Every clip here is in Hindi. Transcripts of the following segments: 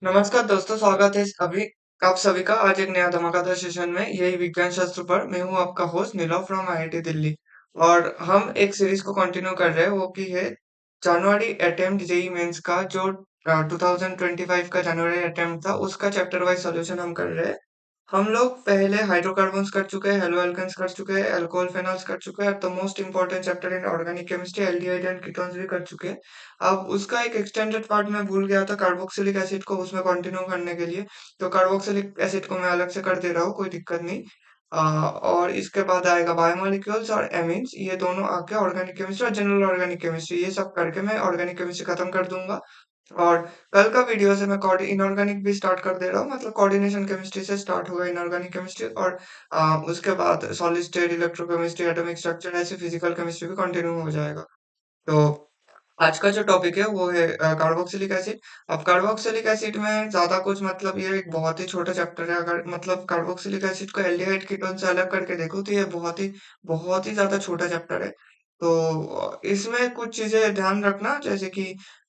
नमस्कार दोस्तों, स्वागत है अभी आप सभी का आज एक नया धमाकेदार सेशन में। यही विज्ञान शास्त्र पर मैं हूँ आपका होस्ट नीलव फ्रॉम आईआईटी दिल्ली। और हम एक सीरीज को कंटिन्यू कर रहे हैं, वो की है जनवरी अटेम्प्ट जेई मेंस का, जो 2025 का जनवरी अटेम्प्ट था, उसका चैप्टर वाइज सॉल्यूशन हम कर रहे हैं। हम लोग पहले हाइड्रोकार्बन्स कर चुके हैं, हेलो एल्केन्स कर चुके हैं, अल्कोहल फेनॉल्स कर चुके हैं, तो most important chapter in organic chemistry aldehyde and ketones भी कर चुके हैं। अब उसका एक एक्सटेंडेड पार्ट मैं भूल गया था, कार्बोक्सिलिक एसिड को उसमें कंटिन्यू करने के लिए। तो कार्बोक्सिलिक एसिड को मैं अलग से कर दे रहा हूँ, कोई दिक्कत नहीं। और इसके बाद आएगा बायोमोलिक्यूल्स और एमीन्स, ये दोनों आके ऑर्गेनिक केमिस्ट्री और जनरल ऑर्गेनिक केमिस्ट्री, ये सब करके मैं ऑर्गेनिक केमिस्ट्री खत्म कर दूंगा। और कल का वीडियो से मैं इनऑर्गेनिक भी स्टार्ट कर दे रहा हूँ, मतलब कोऑर्डिनेशन केमिस्ट्री से स्टार्ट होगा इनऑर्गेनिक केमिस्ट्री। और उसके बाद solid state, electrochemistry, atomic structure, ऐसे फिजिकल केमिस्ट्री भी कंटिन्यू हो जाएगा। तो आज का जो टॉपिक है वो है कार्बोक्सिलिक एसिड। अब कार्बोक्सिलिक एसिड में ज्यादा कुछ, मतलब ये एक बहुत ही छोटा चैप्टर है। अगर मतलब कार्बोक्सिलिक एसिड को एल्डिहाइड कीटोन से अलग करके देखो तो ये बहुत ही ज्यादा छोटा चैप्टर है। तो इसमें कुछ चीजें ध्यान रखना, जैसे कि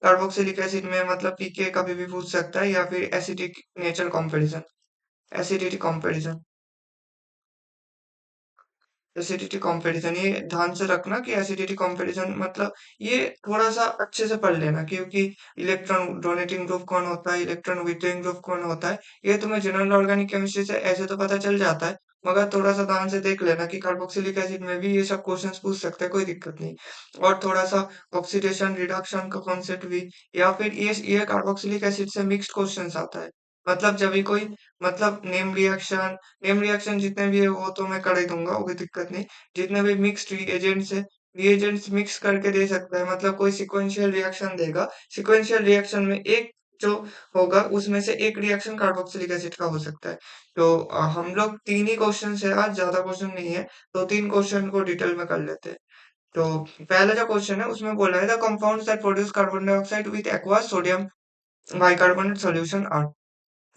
कार्बोक्सिलिक एसिड में मतलब पीके कभी भी पूछ सकता है, या फिर acidic nature comparison, acidity comparison, acidity comparison, ये ध्यान से रखना कि एसिडिटी कंपैरिजन मतलब ये थोड़ा सा अच्छे से पढ़ लेना, क्योंकि इलेक्ट्रॉन डोनेटिंग ग्रुप कौन होता है, इलेक्ट्रॉन विथड्रॉइंग ग्रुप कौन होता है, ये तुम्हें जनरल ऑर्गेनिक केमिस्ट्री से ऐसे तो पता चल जाता है। मगर थोड़ा सा ध्यान से देख लेना कि कार्बोक्सिलिक एसिड में भी ये सब क्वेश्चंस पूछ सकते हैं, कोई दिक्कत नहीं। और थोड़ा सा ऑक्सीडेशन रिडक्शन का कॉन्सेप्ट भी, या फिर ये कार्बोक्सिलिक एसिड से मिक्स्ड क्वेश्चंस आता है। मतलब जब भी कोई, मतलब नेम रिएक्शन जितने भी है वो तो मैं कर ही दूंगा, वो कोई दिक्कत नहीं। जितने भी मिक्स्ड रिएजेंट्स है, रिएजेंट्स मिक्स करके दे सकता है, मतलब कोई सिक्वेंशियल रिएक्शन देगा, सिक्वेंशियल रिएक्शन में एक जो होगा उसमें से एक रिएक्शन कार्बोक्सिलिक एसिड का हो सकता है। तो हम लोग तीन ही क्वेश्चन है आज, ज्यादा क्वेश्चन नहीं है, तो तीन क्वेश्चन को डिटेल में कर लेते हैं। तो पहला जो क्वेश्चन है उसमें बोला है the compounds that produce carbon dioxide with aqueous sodium bicarbonate solution are.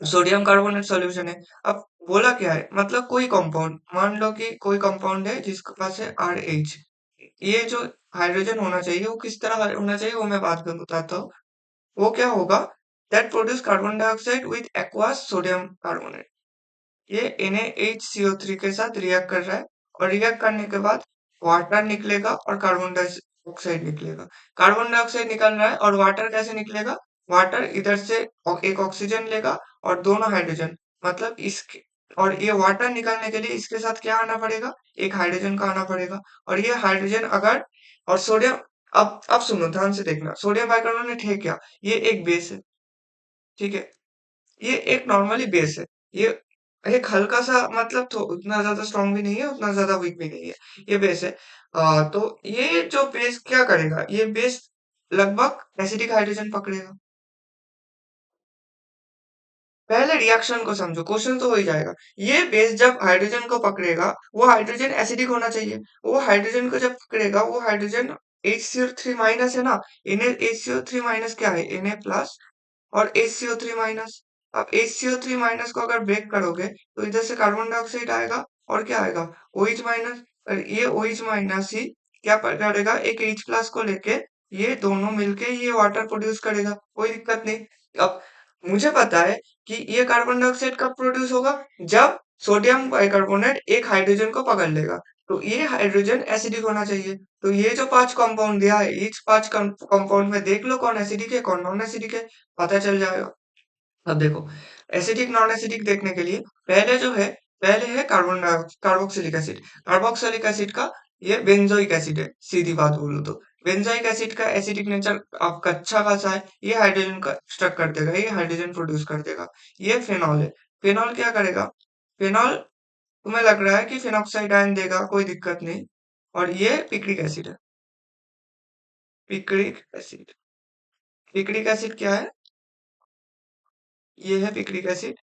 Sodium carbonate solution है। अब बोला क्या है, मतलब कोई कंपाउंड, मान लो कि कोई कंपाउंड है जिसके पास है RH। ये जो हाइड्रोजन होना चाहिए वो किस तरह होना चाहिए, वो मैं बात कर बताता हूँ। वो क्या होगा, that produce carbon dioxide with aqueous sodium carbonate. ये NaHCO3 के साथ रिएक्ट कर रहा है, और रिएक्ट करने के बाद वाटर निकलेगा और कार्बन डाइऑक्साइड निकलेगा। कार्बन डाइऑक्साइड निकल रहा है, और वाटर कैसे निकलेगा, वाटर इधर से एक ऑक्सीजन लेगा और दोनों हाइड्रोजन, मतलब इसके, और ये वाटर निकलने के लिए इसके साथ क्या आना पड़ेगा, एक हाइड्रोजन का आना पड़ेगा। और ये हाइड्रोजन अगर, और सोडियम, अब सुनो ध्यान से देखना, सोडियम बाइकार्बोनेट है क्या, ये एक बेस है, ठीक है। ये एक नॉर्मली बेस है। ये एक हल्का सा, मतलब तो उतना ज्यादा स्ट्रांग भी नहीं है, उतना ज्यादा वीक भी नहीं है, ये बेस है। तो ये जो बेस क्या करेगा, ये बेस लगभग एसिडिक हाइड्रोजन पकड़ेगा। पहले रिएक्शन को समझो, क्वेश्चन तो हो ही जाएगा। ये बेस जब हाइड्रोजन को पकड़ेगा, वो हाइड्रोजन एसिडिक होना चाहिए। वो हाइड्रोजन को जब पकड़ेगा, वो हाइड्रोजन HCO3 माइनस है ना, HCO3 माइनस क्या है, Na प्लस और HCO3 माइनस। अब HCO3 माइनस को अगर ब्रेक करोगे तो इधर से कार्बन डाइऑक्साइड आएगा, और क्या आएगा, OH माइनस। और ये OH माइनस ही क्या करेगा, एक H प्लस को लेके ये दोनों मिलके ये वाटर प्रोड्यूस करेगा, कोई दिक्कत नहीं। अब मुझे पता है कि ये कार्बन डाइऑक्साइड कब प्रोड्यूस होगा, जब सोडियम बाइकार्बोनेट एक हाइड्रोजन को पकड़ लेगा। तो ये हाइड्रोजन एसिडिक होना चाहिए। तो ये जो पांच कंपाउंड दिया है, इस पांच कंपाउंड में देख लो कौन एसिडिक है कौन नॉन एसिडिक है, पता चल जाएगा। अब देखो, एसिडिक नॉन एसिडिक देखने के लिए पहले जो है, पहले है कार्बोक्सिलिक एसिड। कार्बोक्सिलिक एसिड का ये बेंजोइक एसिड है, सीधी बात बोलूं तो। बेंजोइक एसिड का एसिडिक नेचर आपका अच्छा खासा है, ये हाइड्रोजन का स्ट्रक कर देगा, ये हाइड्रोजन प्रोड्यूस कर देगा। ये फेनॉल है। फेनॉल क्या करेगा, फेनॉल, तुम्हें लग रहा है कि फेनॉक्साइड आयन देगा, कोई दिक्कत नहीं। और ये पिक्रिक एसिड है, पिक्रिक एसिड। पिक्रिक एसिड क्या है, ये है पिक्रिक एसिड,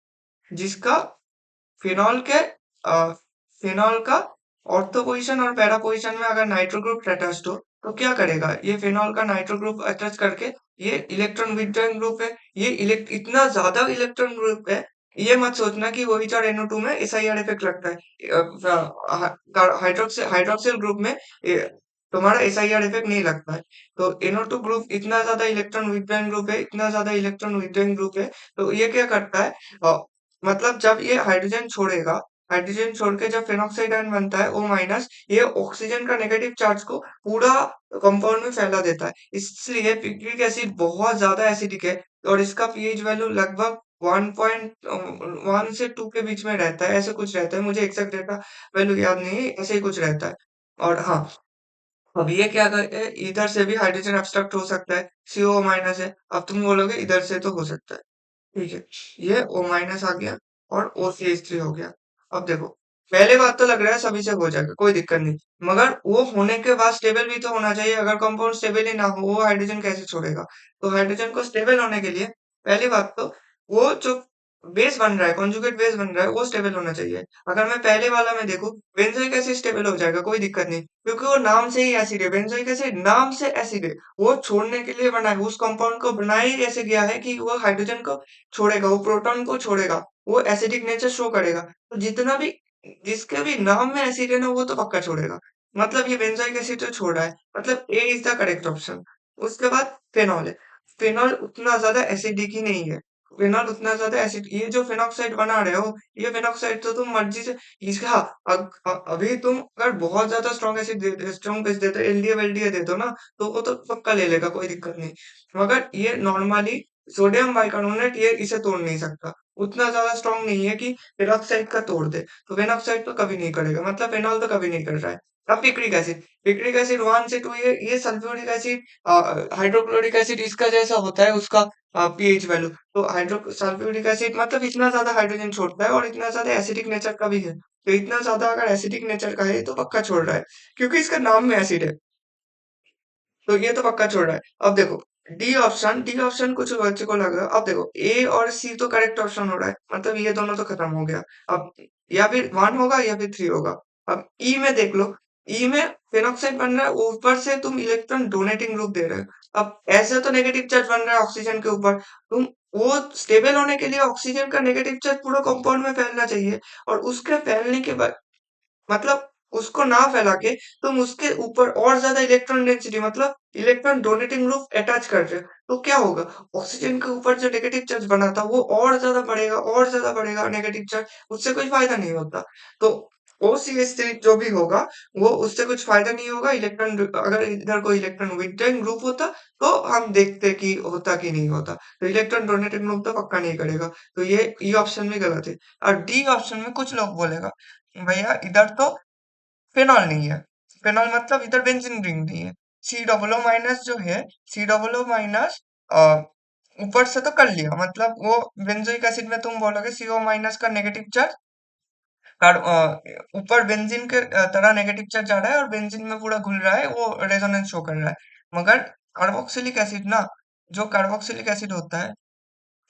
जिसका फिनॉल के अ, फिनॉल का ऑर्थो पोजीशन और पैरा पोजीशन में अगर नाइट्रो ग्रुप अटैच्ड हो, तो क्या करेगा, ये फिनॉल का नाइट्रो ग्रुप अटैच करके, ये इलेक्ट्रॉन विथड्रॉइंग ग्रुप है। ये इतना ज्यादा इलेक्ट्रॉन ग्रुप है, ये मत सोचना कि OH और NO2 में SIR इफेक्ट लगता है। हाइड्रोक्सिल ग्रुप में तुम्हारा SIR इफेक्ट नहीं लगता है। तो NO2 ग्रुप इतना ज्यादा इलेक्ट्रॉन विथड्रॉइंग ग्रुप है, इतना ज्यादा इलेक्ट्रॉन विथड्रॉइंग ग्रुप है, तो ये क्या करता है, मतलब जब ये हाइड्रोजन छोड़ेगा, हाइड्रोजन छोड़ के जब फेनॉक्साइड आयन बनता है O-, ये ऑक्सीजन का नेगेटिव चार्ज को पूरा कंपाउंड में फैला देता है। इसलिए पिक्रिक एसिड बहुत ज्यादा एसिडिक है और इसका पीएच वैल्यू लगभग 1.1 से 2 के बीच में रहता है, ऐसे कुछ रहता है, मुझे एग्जैक्ट डेटा वैल्यू याद नहीं है, ऐसे ही कुछ रहता है। और हाँ, अब ये क्या करते हैं, इधर से भी हाइड्रोजन एब्स्ट्रैक्ट हो सकता है, CO- है। अब तुम बोलोगे इधर से तो हो सकता है, ठीक है, ये O- आ गया और OCH3 हो गया। अब देखो, पहले बात तो लग रहा है सभी से हो जाएगा, कोई दिक्कत नहीं, मगर वो होने के बाद स्टेबल भी तो होना चाहिए। अगर कंपाउंड स्टेबल ही ना हो, वो हाइड्रोजन कैसे छोड़ेगा? तो हाइड्रोजन को स्टेबल होने के लिए पहली बात तो वो जो बेस बन रहा है, कॉन्जुगेट बेस बन रहा है, वो स्टेबल होना चाहिए। अगर मैं पहले वाला में देखूं, बेंजोइक एसिड स्टेबल हो जाएगा, कोई दिक्कत नहीं, क्योंकि वो नाम से ही एसिड है, बेंजोइक एसिड नाम से एसिड है, वो छोड़ने के लिए बना है, उस कंपाउंड को बनाया ही ऐसे गया है कि वो हाइड्रोजन को छोड़ेगा, वो प्रोटॉन को छोड़ेगा, वो एसिडिक नेचर शो करेगा। तो जितना भी, जिसके भी नाम में एसिड है ना, वो तो पक्का छोड़ेगा। मतलब ये बेंजोइक एसिड तो छोड़ रहा है, मतलब ए इज द करेक्ट ऑप्शन। उसके बाद फेनॉल है। फेनॉल उतना ज्यादा एसिडिक ही नहीं है, फेनॉल उतना ज्यादा एसिड, ये जो फेनॉक्साइड बना रहे हो, ये फेनॉक्साइड तो तुम मर्जी से इसका, अभी तुम अगर बहुत ज्यादा स्ट्रॉन्ग एसिड दे, स्ट्रॉन्ग बेस देते, LDF LDA दे दो ना, तो वो तो पक्का ले लेगा, कोई दिक्कत नहीं। मगर ये नॉर्मली सोडियम बाइकार्बोनेट ये इसे तोड़ नहीं सकता, उतना ज्यादा स्ट्रांग नहीं है कि पेरोक्साइड का तोड़ दे। तो फेनॉक्साइड तो कभी नहीं करेगा, मतलब फेनॉल तो कभी नहीं कर रहा है। अब पिक्रिक एसिड, पिक्रिक एसिड 1 से 2, ये सल्फ्यूरिक एसिड, हाइड्रोक्लोरिक एसिड इसका जैसा होता है, उसका पीएच वैल्यू। तो हाइड्रो सल्फ्यूरिक एसिड मतलब इतना ज्यादा हाइड्रोजन छोड़ता है और इतना ज्यादा एसिडिक नेचर का भी है। तो इतना ज्यादा अगर एसिडिक नेचर का है तो पक्का छोड़ रहा है, क्योंकि इसका नाम में एसिड है, तो ये तो पक्का छोड़ रहा है। अब देखो, डी ऑप्शन कुछ बच्चे को लगा, अब देखो ए और सी तो करेक्ट ऑप्शन हो रहा है, मतलब ये दोनों तो खत्म हो गया। अब या फिर 1 होगा या फिर 3 होगा। अब ई में देख लो, ई में फेनॉक्साइड बन रहा है, ऊपर से तुम इलेक्ट्रॉन डोनेटिंग ग्रुप दे रहे हो। अब ऐसे तो नेगेटिव चार्ज बन रहा है ऑक्सीजन के ऊपर, तुम वो स्टेबल होने के लिए ऑक्सीजन का नेगेटिव चार्ज पूरा कंपाउंड में फैलना चाहिए, और उसके फैलने के बाद, मतलब उसको ना फैला के तुम उसके ऊपर और ज्यादा इलेक्ट्रॉन डेंसिटी, मतलब इलेक्ट्रॉन डोनेटिंग ग्रुप अटैच कर रहे हो, तो क्या होगा, ऑक्सीजन के ऊपर जो नेगेटिव चार्ज बना था वो और ज्यादा बढ़ेगा, और ज्यादा बढ़ेगा नेगेटिव चार्ज, उससे कोई फायदा नहीं होता। तो OCH3 जो भी होगा, वो उससे कुछ फायदा नहीं होगा। इलेक्ट्रॉन, अगर इधर कोई इलेक्ट्रॉन विथड्रॉइंग ग्रुप होता तो हम देखते कि होता कि नहीं होता। तो इलेक्ट्रॉन डोनेटिंग ग्रुप तो पक्का नहीं करेगा, तो ये ऑप्शन भी गलत है। और डी ऑप्शन में कुछ लोग बोलेगा भैया इधर तो फिनॉल नहीं है, फिनॉल मतलब इधर बेंजीन रिंग नहीं है। C+O- जो है, C+O- ऊपर से तो कर लिया, मतलब वो बेंजोइक एसिड में तुम बोलोगे CO- का नेगेटिव चार्ज, ऊपर बेंजीन के तरह नेगेटिव चार्ज जा रहा है और बेंजीन में पूरा घुल रहा है, वो रेजोनेंस शो कर रहा है। मगर कार्बोक्सिलिक एसिड ना, जो कार्बोक्सिलिक एसिड होता है,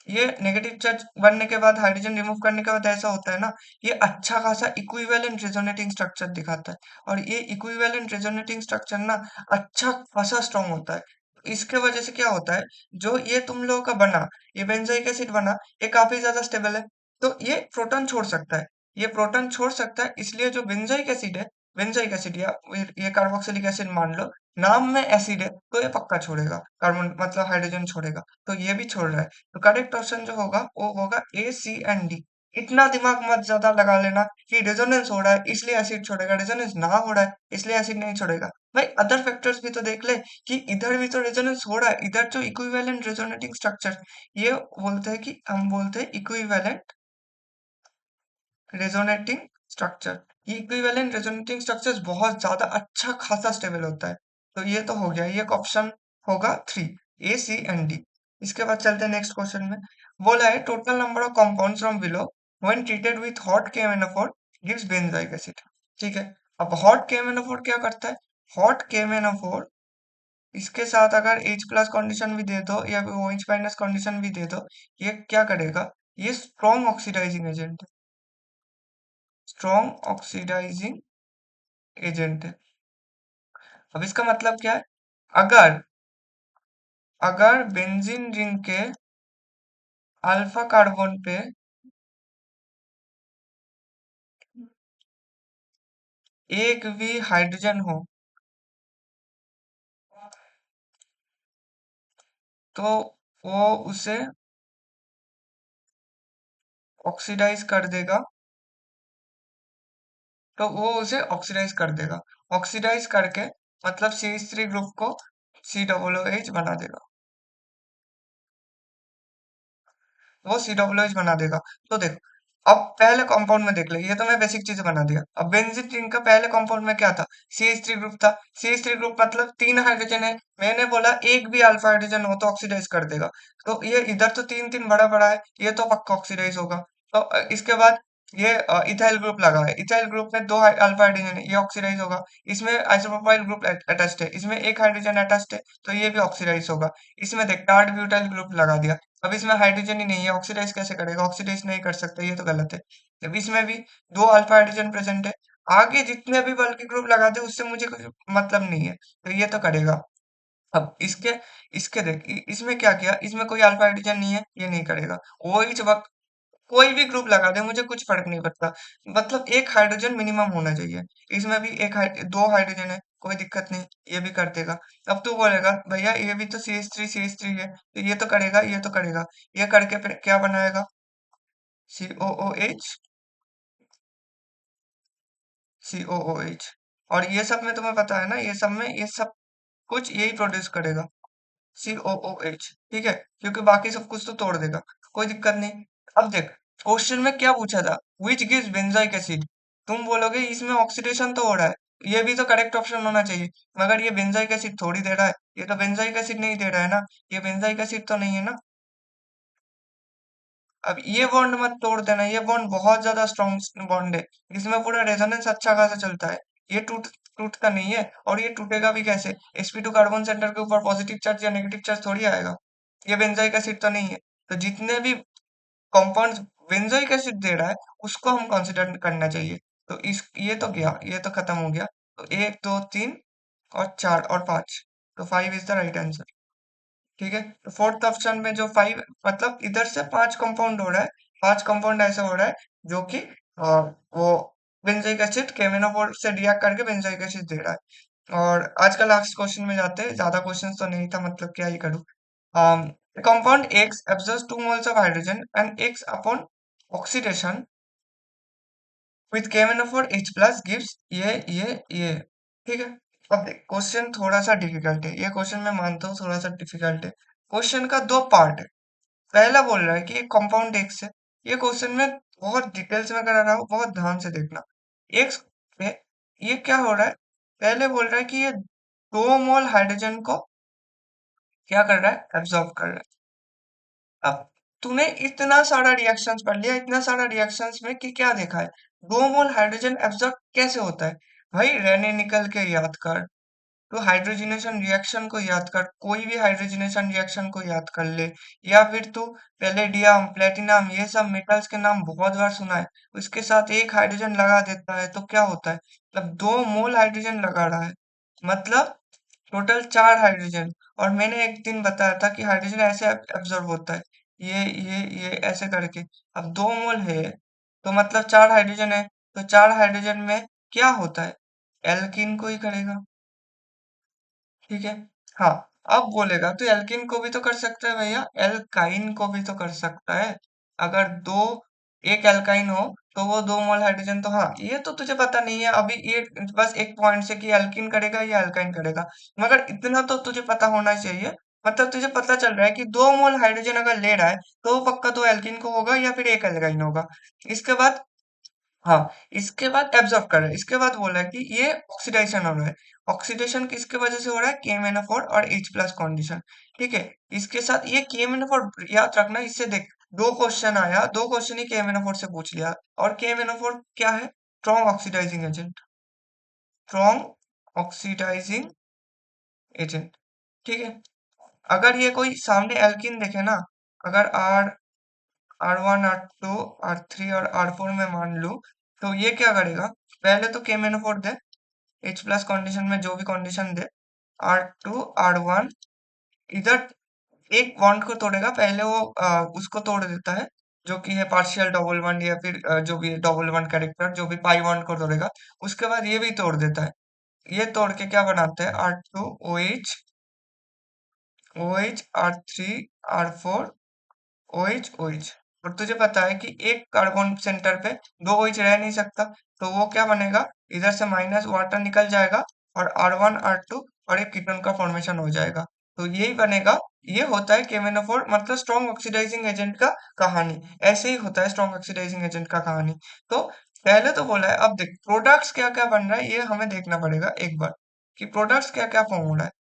ये नेगेटिव चार्ज बनने के बाद, हाइड्रोजन रिमूव करने के बाद ऐसा होता है ना, ये अच्छा खासा इक्विवेलेंट रेजोनेटिंग स्ट्रक्चर दिखाता है, और ये इक्विवेलेंट रेजोनेटिंग स्ट्रक्चर ना अच्छा खासा स्ट्रांग होता है। इसके वजह से क्या होता है, जो ये तुम लोगों का बना, ये बेंजोइक एसिड बना, ये काफी ज्यादा स्टेबल है, तो ये प्रोटॉन छोड़ सकता है, ये प्रोटॉन छोड़ सकता है, इसलिए जो बेंजोइक एसिड है, बेंजोइक एसिड या ये कार्बोक्सिलिक एसिड मान लो, नाम में एसिड है, तो ये पक्का छोड़ेगा कार्बन, मतलब हाइड्रोजन छोड़ेगा, तो ये भी छोड़ रहा है। तो करेक्ट ऑप्शन जो होगा वो होगा A, C एंड D। इतना दिमाग मत ज्यादा लगा लेना कि रेजोनेंस हो रहा है इसलिए एसिड छोड़ेगा, रेजोनेंस ना हो रहा है इसलिए एसिड नहीं छोड़ेगा। भाई अदर फैक्टर्स भी तो देख ले, कि इधर भी तो रेजोनेंस हो रहा है, इधर जो इक्विवेलेंट रेजोनेटिंग स्ट्रक्चर, ये बोलते हैं कि हम बोलते हैं इक्विवेलेंट रेजोनेटिंग स्ट्रक्चर। ये इक्विवेलेंट रेजोनेटिंग स्ट्रक्चर बहुत ज्यादा अच्छा खासा स्टेबल होता है। तो ये तो हो गया, ये ऑप्शन होगा 3, A, C एंड D। इसके बाद चलते हैं नेक्स्ट क्वेश्चन में। बोला है total number of compounds from below when treated with hot KMnO4 gives benzoic acid. ठीक है, अब हॉट KMnO4 क्या करता है, हॉट KMnO4 इसके साथ अगर H प्लस कंडीशन भी दे दो या फिर OH माइनस कंडीशन भी दे दो, ये क्या करेगा, ये स्ट्रॉन्ग ऑक्सीडाइजिंग एजेंट है, स्ट्रॉन्ग ऑक्सीडाइजिंग एजेंट है। अब इसका मतलब क्या है, अगर अगर बेंजीन रिंग के अल्फा कार्बन पे एक भी हाइड्रोजन हो, तो वो उसे ऑक्सीडाइज कर देगा। तो वो उसे ऑक्सीडाइज कर देगा। ऑक्सीडाइज करके मतलब CH3 ग्रुप को COOH बना देगा। वो COOH बना देगा। तो देखो, अब पहले कंपाउंड में देख ले, ये तो मैं बेसिक चीजें बना दिया। अब बेंजीन रिंग का पहले कंपाउंड में क्या था? CH3 ग्रुप था। CH3 ग्रुप मतलब 3 हाइड्रोजन है। मैंने बोला एक भी अल्फा हाइड्रोजन हो तो ऑक्सीडाइज कर देगा। तो ये इधर तो तीन तीन बड़ा बड़ा है, ये तो पक्का ऑक्सीडाइज होगा। तो इसके बाद ये इथाइल ग्रुप लगा है। इथाइल ग्रुप में दो अल्फा हाइड्रोजन है, ये ऑक्सीडाइज होगा। इसमें आइसोप्रोपाइल ग्रुप अटैच्ड है, इसमें एक हाइड्रोजन अटैच्ड है, तो ये भी ऑक्सीडाइज होगा। इसमें देख टार्ट ब्यूटाइल ग्रुप लगा दिया। अब इसमें हाइड्रोजन ही नहीं है, ऑक्सीडाइज कैसे करेगा? ऑक्सीडाइज नहीं कर सकता, ये तो गलत है। जब इसमें भी दो अल्फा हाइड्रोजन प्रेजेंट है, आगे जितने भी बल्कि ग्रुप लगा दे उससे मुझे कुछ मतलब नहीं है, तो ये तो करेगा। अब इसके इसके देख इसमें क्या किया, इसमें कोई अल्फा हाइड्रोजन नहीं है, ये नहीं करेगा। वही वक्त कोई भी ग्रुप लगा दे मुझे कुछ फर्क नहीं पड़ता, मतलब एक हाइड्रोजन मिनिमम होना चाहिए। इसमें भी दो हाइड्रोजन है, कोई दिक्कत नहीं, ये भी कर देगा। अब तू बोलेगा भैया ये भी तो CH3 है, तो ये तो करेगा, ये तो करेगा। ये करके फिर क्या बनाएगा? COOH, COOH। और ये सब में तुम्हें पता है ना, ये सब में ये सब कुछ यही प्रोड्यूस करेगा, COOH। ठीक है, क्योंकि बाकी सब कुछ तो तोड़ देगा, कोई दिक्कत नहीं। अब देख, क्वेश्चन में क्या पूछा था? Which gives benzoic acid. तुम बोलोगे इसमें ऑक्सीडेशन तो हो रहा है, ये भी तो करेक्ट ऑप्शन होना चाहिए। मगर ये बेंजोइक एसिड थोड़ी दे रहा है, ये तो बेंजोइक एसिड नहीं दे रहा है ना, ये बेंजोइक एसिड तो नहीं है ना। अब ये बॉन्ड मत तोड़ देना, ये बॉन्ड बहुत ज्यादा स्ट्रॉन्ग बॉन्ड है, इसमें पूरा रेजोनेंस अच्छा खासा चलता है। ये टूटता नहीं है, और ये टूटेगा भी कैसे? sp2 कार्बन सेंटर के ऊपर पॉजिटिव चार्ज या नेगेटिव चार्ज थोड़ी आएगा। ये बेंजोइक एसिड तो नहीं है। तो जितने भी कंपाउंड्स बेंजोइक एसिड दे रहा है उसको हम कंसिडर करना चाहिए। तो इस ये तो गया, ये तो खत्म हो गया। तो एक दो तीन और चार और पांच, तो 5 इज द राइट आंसर। ठीक है, तो फोर्थ ऑप्शन में जो 5 मतलब इधर से 5 कंपाउंड हो रहा है। 5 कंपाउंड ऐसा हो रहा है जो कि वो बेंजोइक एसिड KMnO4 से रिएक्ट करके बेंजोइक एसिड दे रहा है। और आज का लास्ट क्वेश्चन में जाते हैं, ज्यादा क्वेश्चन तो नहीं था, मतलब क्या ही करूँ। Compound X absorbs 2 moles of hydrogen and X upon oxidation with KMnO4 H plus gives ये। ठीक है, अब देख क्वेश्चन थोड़ा सा डिफिकल्ट है, ये क्वेश्चन मैं मानता हूँ थोड़ा सा डिफिकल्ट है। क्वेश्चन का दो पार्ट है। पहला बोल रहा है कि एक कंपाउंड एक्स है। ये क्वेश्चन में बहुत डिटेल्स में करा रहा हूँ, बहुत ध्यान से देखना। एक्स पे ये क्या हो रहा है? पहले बोल रहा है कि ये 2 मोल हाइड्रोजन को क्या कर रहा है? एब्जॉर्ब कर रहा है। अब तूने इतना सारा रिएक्शंस पढ़ लिया, इतना सारा रिएक्शंस में कि क्या देखा है? 2 मोल हाइड्रोजन एब्जॉर्ब कैसे होता है? भाई रेने निकल के याद कर, तो हाइड्रोजनेशन रिएक्शन को याद कर, कोई भी हाइड्रोजनेशन रिएक्शन को याद कर ले। या फिर तू पैलेडियम प्लेटिनम ये सब मेटल्स के नाम बहुत बार सुना है, उसके साथ एक हाइड्रोजन लगा देता है तो क्या होता है? मतलब 2 मोल हाइड्रोजन लगा रहा है, मतलब टोटल 4 हाइड्रोजन। और मैंने एक दिन बताया था कि हाइड्रोजन ऐसे एब्जॉर्ब होता है, ये ऐसे करके। अब 2 मोल है तो मतलब 4 हाइड्रोजन है, तो 4 हाइड्रोजन में क्या होता है? एल्कीन को ही करेगा। ठीक है, हाँ। अब बोलेगा तो एल्किन को भी तो कर सकता है भैया, एल्काइन को भी तो कर सकता है। अगर दो एक एल्काइन हो तो वो 2 मोल हाइड्रोजन, तो हाँ ये तो तुझे पता नहीं है अभी, ये बस एक पॉइंट से कि एल्किन करेगा या एल्काइन करेगा। मगर इतना तो तुझे पता होना चाहिए, मतलब तुझे पता चल रहा है कि 2 मोल हाइड्रोजन अगर ले रहा है तो वो पक्का तो एल्किन को होगा या फिर एक एल्काइन होगा। इसके बाद हाँ, इसके बाद एब्जॉर्ब कर रहा है, इसके बाद बोल रहा है कि ये ऑक्सीडेशन हो रहा है। ऑक्सीडेशन किसके वजह से हो रहा है? KMnO4 और H प्लस कंडीशन। ठीक है, इसके साथ ये KMnO4 याद रखना, इससे देख दो क्वेश्चन आया, दो क्वेश्चन ही KMnO4 से पूछ लिया। और KMnO4 क्या है? Strong oxidising agent, strong oxidising agent. ठीक है, अगर ये कोई सामने एल्किन देखे ना, अगर R1 R2 R3 और R4 में मान लूं, तो ये क्या करेगा? पहले तो KMnO4 दे, H प्लस कंडीशन में जो भी कंडीशन दे, R2 R1 इधर एक बॉन्ड को तोड़ेगा, पहले वो उसको तोड़ देता है जो कि है पार्शियल डबल बॉन्ड या फिर जो भी डबल बॉन्ड कैरेक्टर, जो भी पाई बॉन्ड को तोड़ेगा। उसके बाद ये भी तोड़ देता है। ये तोड़ के क्या बनाता है? R2OH OH, R3, R4, OH। और तुझे पता है कि एक कार्बन सेंटर पे दो OH रह नहीं सकता, तो वो क्या बनेगा, इधर से माइनस वाटर निकल जाएगा और R1, R2 और एक कीटोन का फॉर्मेशन हो जाएगा। तो यही बनेगा। ये होता है KMnO4 मतलब स्ट्रॉन्ग ऑक्सीडाइजिंग एजेंट का कहानी। ऐसे ही होता है स्ट्रॉन्ग ऑक्सीडाइजिंग एजेंट का कहानी। तो पहले तो बोला है, अब देख प्रोडक्ट्स क्या क्या बन रहा है, ये हमें देखना पड़ेगा एक बार कि प्रोडक्ट्स क्या क्या फॉर्म हो रहा है।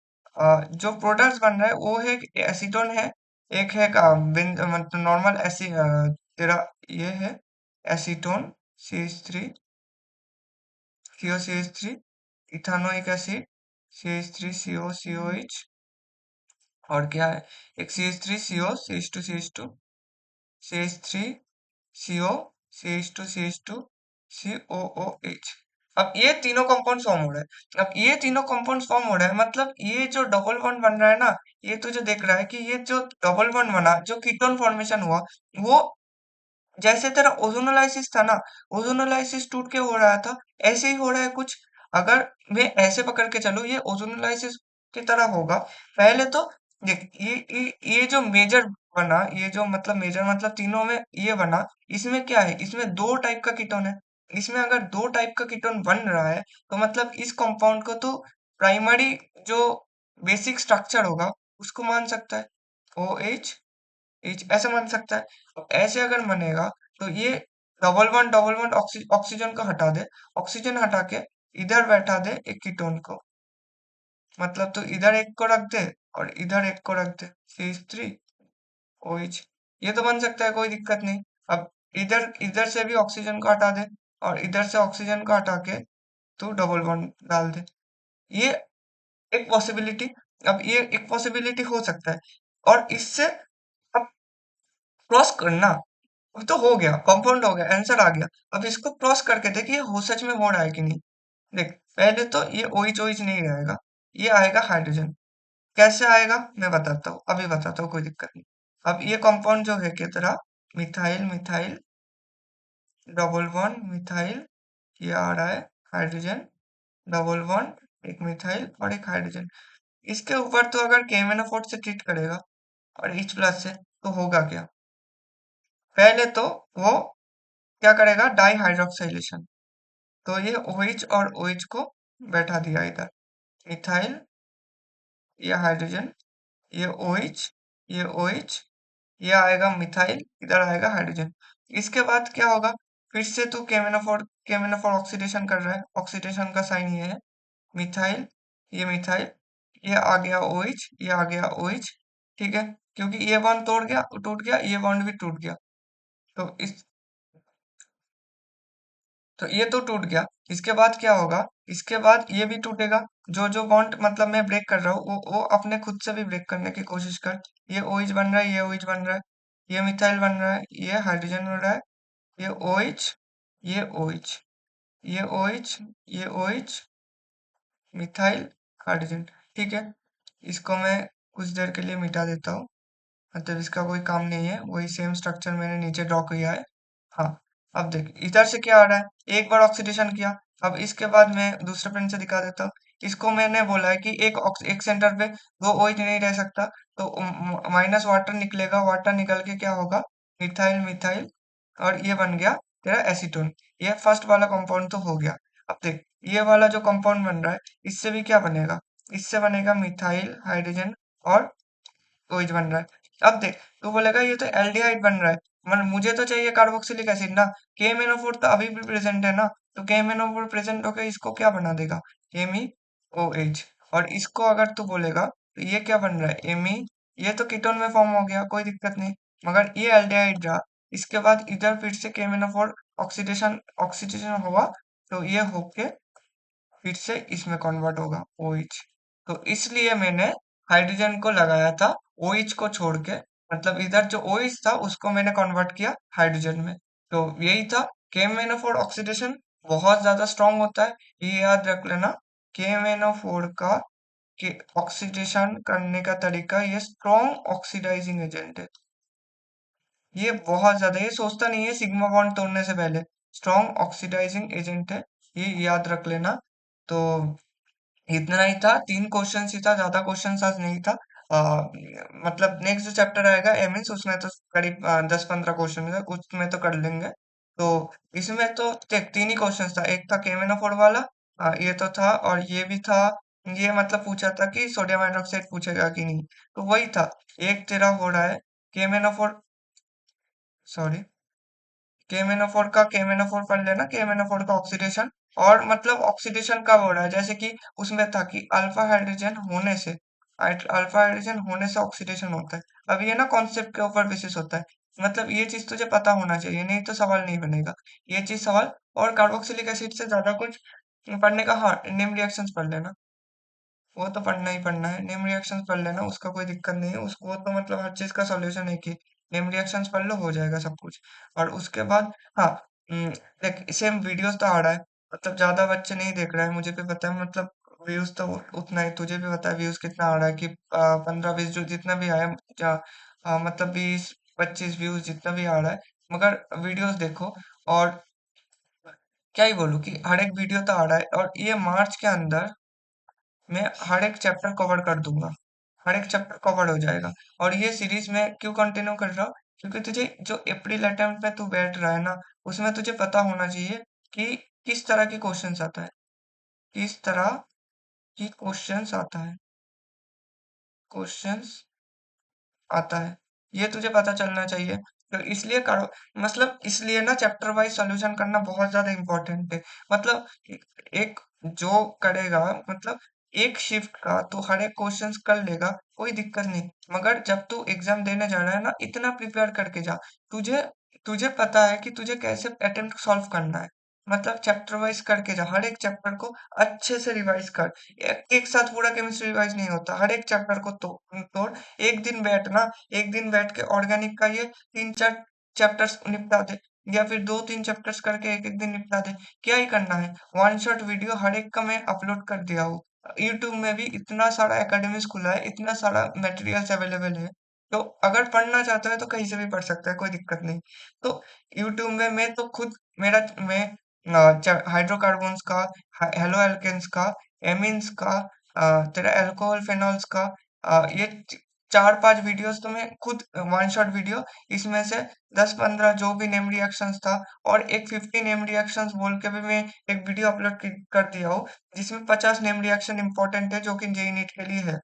जो प्रोडक्ट्स बन रहा है वो है एसीटोन है, एक है मतलब नॉर्मल तेरा ये है acetone CH3, COCH3, ethanoic acid CH3COCOH, और क्या है, एक CH3CO CH2CH2, CH3CO CH2CH2, COOH। अब ये तीनों कंपाउंड फॉर्म हो रहा है। अब ये तीनों कंपाउंड फॉर्म हो रहा है मतलब ये जो डबल बॉन्ड बन रहा है ना, ये तो जो देख रहा है कि ये जो डबल बॉन्ड बना, जो कीटोन फॉर्मेशन हुआ, वो जैसे तेरा ओजोनोलाइसिस था ना, ओजोनोलाइसिस टूट के हो रहा था, ऐसे ही हो रहा है कुछ। अगर मैं ऐसे पकड़ के चलूं, ये ओजोनोलाइसिस की तरह होगा। पहले तो देख ये जो मेजर बना, ये जो मतलब मेजर मतलब तीनों में ये बना, इसमें क्या है, इसमें दो टाइप का कीटोन है। इसमें अगर दो टाइप का कीटोन बन रहा है, तो मतलब इस कंपाउंड को तो प्राइमरी जो बेसिक स्ट्रक्चर होगा उसको मान सकता है, OH ऐसे मान सकता है। अब ऐसे अगर बनेगा तो ये डबल वन ऑक्सीजन को हटा दे, ऑक्सीजन हटा के इधर बैठा दे एक कीटोन को, मतलब तो इधर एक को रख दे और इधर एक को रख दे, CH3OH। ये तो बन सकता है, कोई दिक्कत नहीं। अब इधर इधर से भी ऑक्सीजन को हटा दे और इधर से ऑक्सीजन को हटा के तू डबल बॉन्ड डाल दे। ये एक पॉसिबिलिटी। अब ये एक पॉसिबिलिटी हो सकता है। और इससे अब क्रॉस करना, अब तो हो गया, कंपाउंड हो गया, आंसर आ गया। अब इसको क्रॉस करके देख ये हो सच में हो रहा है कि नहीं। देख पहले तो ये ओइच ओइच नहीं रहेगा, ये आएगा हाइड्रोजन। कैसे आएगा मैं बताता हूँ, अभी बताता हूँ, कोई दिक्कत नहीं। अब ये कंपाउंड जो है किस तरह, methyl methyl double bond methyl, ये आ रहा है हाइड्रोजन, डबल बॉन्ड एक मिथाइल और एक हाइड्रोजन। इसके ऊपर तो अगर KMnO4 से ट्रीट करेगा और H प्लस से, तो होगा क्या, पहले तो वो क्या करेगा, डाई हाइड्रोक्साइलेशन। तो ये OH और OH को बैठा दिया इधर, मिथाइल, ये हाइड्रोजन, ये OH, ये OH, ये आएगा मिथाइल, इधर आएगा हाइड्रोजन। इसके बाद क्या होगा, फिर से तू KMnO4 ऑक्सीडेशन कर रहा है, ऑक्सीडेशन का साइन ये है, मिथाइल, मिथाइल, ये आ गया OH, ये आ गया OH। ठीक है, क्योंकि ये बॉन्ड तोड़ गया, टूट गया, ये बॉन्ड भी टूट गया। तो इस तो ये तो टूट गया। इसके बाद क्या होगा, इसके बाद ये भी टूटेगा। जो जो बॉन्ड मतलब मैं ब्रेक कर रहा हूँ, वो अपने खुद से भी ब्रेक करने की कोशिश कर। ये OH बन रहा है, ये OH बन रहा है, ये मिथाइल बन रहा है, ये हाइड्रोजन बन रहा है, ये OH, ये OH, ये OH, ये OH, मिथाइल, हाइड्रोजन। ठीक है, इसको मैं कुछ देर के लिए मिटा देता हूँ, मतलब इसका कोई काम नहीं है, वही सेम स्ट्रक्चर मैंने नीचे ड्रॉ किया है। हाँ, अब देख इधर से क्या आ रहा है, एक बार ऑक्सीडेशन किया। अब इसके बाद मैं दूसरे पेन से दिखा देता हूँ। इसको मैंने बोला है कि एक सेंटर पे दो OH नहीं रह सकता, तो माइनस वाटर निकलेगा, वाटर निकल के क्या होगा, मिथाइल मिथाइल, और ये बन गया तेरा एसीटोन। ये फर्स्ट वाला कंपाउंड तो हो गया। अब देख ये वाला जो कंपाउंड बन रहा है, इससे भी क्या बनेगा, इससे बनेगा मिथाइल हाइड्रोजन और OH बन रहा है। अब देख तू बोलेगा ये तो एल्डिहाइड बन रहा है, मतलब मुझे तो चाहिए कार्बोक्सिलिक एसिड ना। KMnO4 तो अभी भी प्रेजेंट है ना, तो KMnO4 प्रेजेंट होकर इसको क्या बना देगा, MEOH। और इसको अगर तू बोलेगा तो ये क्या बन रहा है, Me, ये तो कीटोन में फॉर्म हो गया, कोई दिक्कत नहीं। मगर ये एल्डिहाइड रहा, इसके बाद इधर फिर से KMnO4 ऑक्सीडेशन ऑक्सीडेशन हुआ, तो ये होके फिर से इसमें कन्वर्ट होगा, OH। तो इसलिए मैंने हाइड्रोजन को लगाया था OH को छोड़ के, मतलब इधर जो OH था उसको मैंने कन्वर्ट किया हाइड्रोजन में। तो यही था। KMnO4 ऑक्सीडेशन बहुत ज्यादा स्ट्रांग होता है, ये याद रख लेना। KMnO4 का के ऑक्सीडेशन करने का तरीका, ये स्ट्रॉन्ग ऑक्सीडाइजिंग एजेंट है। ये बहुत ज्यादा, ये सोचता नहीं है सिग्मा बॉन्ड तोड़ने से पहले, स्ट्रॉन्ग ऑक्सीडाइजिंग एजेंट है, ये याद रख लेना। तो इतना ही था, 3 क्वेश्चन ही था, ज्यादा क्वेश्चन आज नहीं था। मतलब नेक्स्ट जो चैप्टर आएगा एमिन्स, उसमें तो करीब 10-15 क्वेश्चन है, उसमें तो कर लेंगे। तो इसमें तो देख तीन ही क्वेश्चन था, एक था केमेनोफोर वाला, ये तो था, और ये भी था। ये मतलब पूछा था कि सोडियम हाइड्रोक्साइड पूछेगा कि नहीं, तो वही था। एक तेरा हो रहा है केमेनोफोर, सॉरी, केमेनोफोर पढ़ लेना, केमेनोफोर का ऑक्सीडेशन। और मतलब ऑक्सीडेशन कब हो रहा है, जैसे कि उसमें था कि अल्फा हाइड्रोजन होने से, अल्फा हाइड्रोजन होने से ऑक्सीडेशन होता है। अब ये ना कॉन्सेप्ट के ऊपर बेसिस होता है, मतलब ये चीज तुझे पता होना चाहिए, नहीं तो सवाल नहीं बनेगा ये चीज सवाल। और कार्बोक्सिलिक एसिड से ज्यादा कुछ पढ़ने का, हाँ, नेम रिएक्शंस पढ़ लेना, वो तो पढ़ना ही पढ़ना है। नेम रिएक्शंस पढ़ लेना, उसका कोई दिक्कत नहीं है, उसको वो तो मतलब हर चीज का सॉल्यूशन है कि नेम रिएक्शंस पढ़ लो, हो जाएगा सब कुछ। और उसके बाद, हाँ, देख सेम वीडियोस तो आ रहा है, मतलब ज्यादा बच्चे नहीं देख रहे हैं, मुझे भी पता है, मतलब व्यूज तो उतना ही, तुझे भी पता है व्यूज कितना आ रहा है कि 15-20 जो जितना भी आया, मतलब 20-25 व्यूज जितना भी आ रहा है, मगर वीडियोस देखो। और क्या ही बोलूं कि हर एक वीडियो तो आ रहा है, और ये मार्च के अंदर मैं हर एक चैप्टर कवर कर दूंगा, हर एक चैप्टर कवर हो जाएगा। और ये सीरीज मैं क्यों कंटिन्यू कर रहा हूँ, क्योंकि तुझे जो अप्रैल अटेम्प्ट में तू बैठ रहा है ना, उसमें तुझे पता होना चाहिए कि किस तरह के क्वेश्चंस आता है, किस तरह की क्वेश्चंस आता है, क्वेश्चंस आता है, ये तुझे पता चलना चाहिए। तो इसलिए करो, मतलब इसलिए ना चैप्टर वाइज सॉल्यूशन करना बहुत ज्यादा इम्पोर्टेंट है। मतलब एक जो करेगा, मतलब एक शिफ्ट का तो हर एक क्वेश्चंस कर लेगा, कोई दिक्कत नहीं। मगर जब तू एग्जाम देने जा रहा है ना, इतना प्रिपेयर करके जा। तुझे तुझे पता है कि तुझे कैसे अटेम्प्ट सॉल्व करना है, मतलब चैप्टर वाइज करके जा, हर एक चैप्टर को अच्छे से रिवाइज कर। एक साथ पूरा केमिस्ट्री रिवाइज नहीं होता, हर एक चैप्टर को तोड़। एक दिन बैठना, एक दिन बैठ के ऑर्गेनिक का ये 3-4 चैप्टर्स निपटा दे, या फिर 2-3 चैप्टर्स करके एक एक दिन निपटा दे। क्या ही करना है, वन शॉट वीडियो हर एक का मैं अपलोड कर दिया हूँ। यूट्यूब में भी इतना सारा एकेडमीज खुला है, इतना सारा मटेरियल्स अवेलेबल है, तो अगर पढ़ना चाहता है तो कहीं से भी पढ़ सकता है, कोई दिक्कत नहीं। तो यूट्यूब में मैं तो खुद, मेरा मैं हाइड्रोकार्बन्स का, हेलो एल्केन्स का, एमीन्स का, तेरा अल्कोहल फेनॉल्स का, ये 4-5 वीडियोस तो मैं खुद वन शॉट वीडियो, इसमें से 10-15 जो भी नेम रिएक्शंस था, और एक 50 नेम रिएक्शंस बोल के भी मैं एक वीडियो अपलोड कर दिया हूँ, जिसमें 50 नेम रिएक्शन इंपॉर्टेंट है जो कि जेई नीट के लिए है,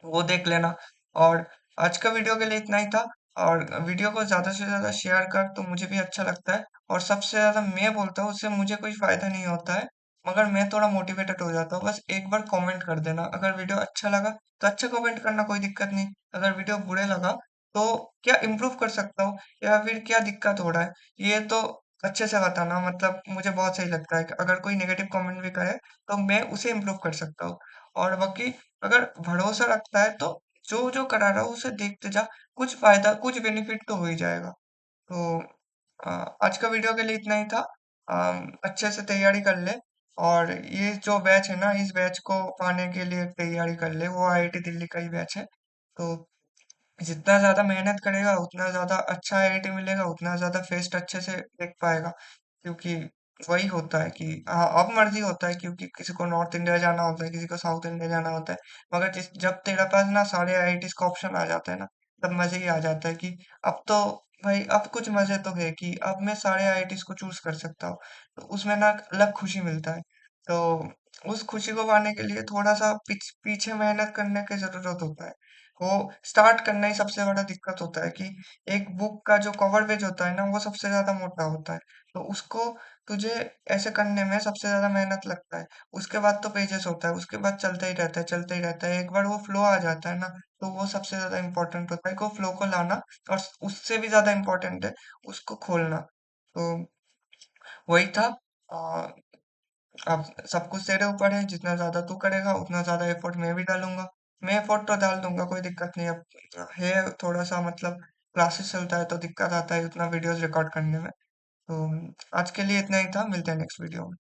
वो देख लेना। और आज का वीडियो के लिए इतना ही था, और वीडियो को ज्यादा से ज्यादा शेयर कर तो मुझे भी अच्छा लगता है। और सबसे ज्यादा मैं बोलता हूँ, उससे मुझे कोई फायदा नहीं होता है, मगर मैं थोड़ा मोटिवेटेड हो जाता हूँ। बस एक बार कमेंट कर देना, अगर वीडियो अच्छा लगा तो अच्छा कमेंट करना, कोई दिक्कत नहीं। अगर वीडियो बुरे लगा तो क्या इम्प्रूव कर सकता हूँ, या फिर क्या दिक्कत हो रहा है, ये तो अच्छे से बताना, मतलब मुझे बहुत सही लगता है कि अगर कोई नेगेटिव कमेंट भी करे तो मैं उसे इम्प्रूव कर सकता हूँ। और बाकी अगर भरोसा रखता है तो जो जो करा रहा हूँ उसे देखते जा, कुछ फायदा कुछ बेनिफिट तो हो ही जाएगा। तो अ, आज का वीडियो के लिए इतना ही था। अच्छे से तैयारी कर ले, और ये जो बैच है ना, इस बैच को पाने के लिए तैयारी कर ले, वो आईआईटी दिल्ली का ही बैच है। तो जितना ज्यादा मेहनत करेगा उतना ज्यादा अच्छा आईआईटी मिलेगा, उतना ज्यादा फेस्ट अच्छे से देख पाएगा। क्योंकि वही होता है कि हाँ, अब मर्जी होता है, क्योंकि किसी को नॉर्थ इंडिया जाना होता है, किसी को साउथ इंडिया जाना होता है। मगर जब तेरे पास ना सारे आईआईटीज का ऑप्शन आ जाता है ना, तब मजे ही आ जाता है कि अब तो भाई, अब कुछ मजे तो है कि अब मैं सारे आईआईटीज को चूज कर सकता हूँ, तो उसमें ना अलग खुशी मिलता है। तो उस खुशी को पाने के लिए थोड़ा सा पीछे मेहनत करने की जरूरत होता है। वो स्टार्ट करना ही सबसे बड़ा दिक्कत होता है कि एक बुक का जो कवर पेज होता है ना, वो सबसे ज्यादा मोटा होता है, तो उसको तुझे ऐसे करने में सबसे ज्यादा मेहनत लगता है। उसके बाद तो पेजेस होता है, उसके बाद चलता ही रहता है, चलता ही रहता है। एक बार वो फ्लो आ जाता है ना, तो वो सबसे ज्यादा इम्पोर्टेंट होता है कि वो फ्लो को लाना, और उससे भी ज्यादा इम्पोर्टेंट है उसको खोलना। तो वही था। आ, अब सब कुछ तेरे ऊपर है, जितना ज्यादा तू करेगा उतना ज्यादा एफर्ट मैं भी डालूंगा। मैं एफर्ट तो डाल दूंगा, कोई दिक्कत नहीं। अब है थोड़ा सा, मतलब क्लासेस चलता है तो दिक्कत आता है उतना वीडियोस रिकॉर्ड करने में। तो आज के लिए इतना ही था, मिलते हैं नेक्स्ट वीडियो में।